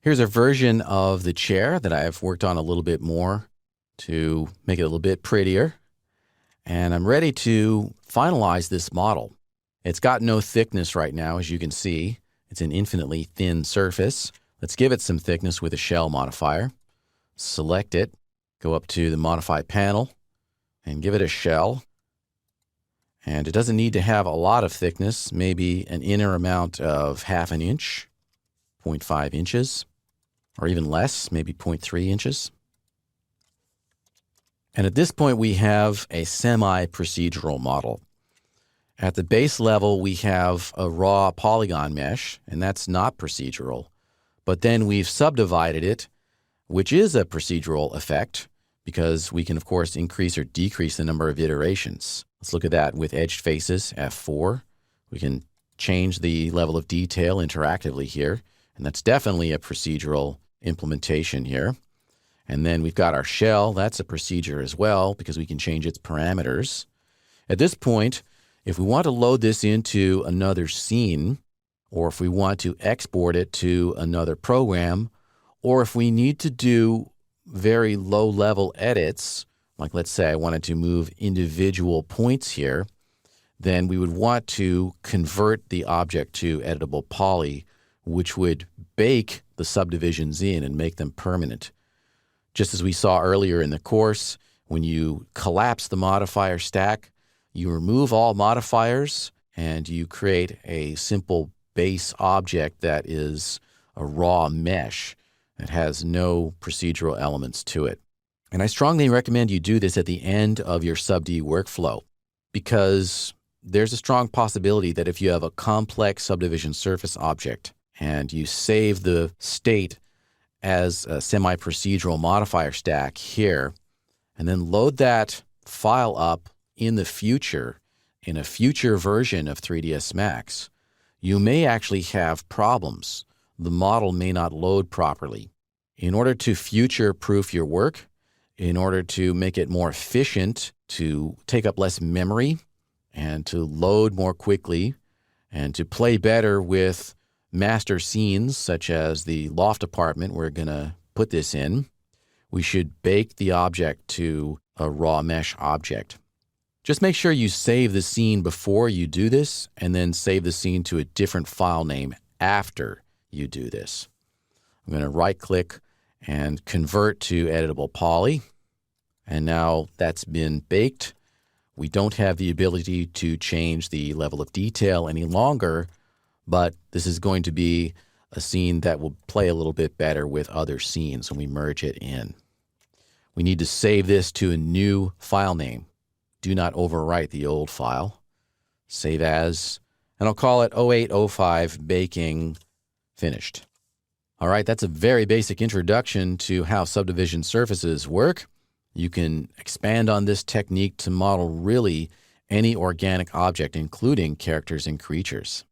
Here's a version of the chair that I've worked on a little bit more to make it a little bit prettier. And I'm ready to finalize this model. It's got no thickness right now, as you can see. It's an infinitely thin surface. Let's give it some thickness with a shell modifier. Select it, go up to the Modify panel, and give it a shell. And it doesn't need to have a lot of thickness, maybe an inner amount of 1/2 inch, 0.5 inches, or even less, maybe 0.3 inches. And at this point, we have a semi-procedural model. At the base level, we have a raw polygon mesh, and that's not procedural. But then we've subdivided it, which is a procedural effect, because we can, of course, increase or decrease the number of iterations. Let's look at that with edged faces, F4. We can change the level of detail interactively here, and that's definitely a procedural implementation here. And then we've got our shell. That's a procedure as well, because we can change its parameters. At this point, if we want to load this into another scene, or if we want to export it to another program, or if we need to do very low-level edits, like let's say I wanted to move individual points here, then we would want to convert the object to editable poly, which would bake the subdivisions in and make them permanent. Just as we saw earlier in the course, when you collapse the modifier stack, you remove all modifiers and you create a simple base object that is a raw mesh that has no procedural elements to it. And I strongly recommend you do this at the end of your SubD workflow, because there's a strong possibility that if you have a complex subdivision surface object and you save the state as a semi-procedural modifier stack here, and then load that file up in the future, in a future version of 3ds Max, you may actually have problems. The model may not load properly. In order to future-proof your work, in order to make it more efficient, to take up less memory, and to load more quickly, and to play better with master scenes, such as the loft apartment we're going to put this in, we should bake the object to a raw mesh object. Just make sure you save the scene before you do this, and then save the scene to a different file name after you do this. I'm going to right-click and convert to editable poly. And now that's been baked. We don't have the ability to change the level of detail any longer, but this is going to be a scene that will play a little bit better with other scenes when we merge it in. We need to save this to a new file name. Do not overwrite the old file. Save as, and I'll call it 0805 baking finished. All right, that's a very basic introduction to how subdivision surfaces work. You can expand on this technique to model really any organic object, including characters and creatures.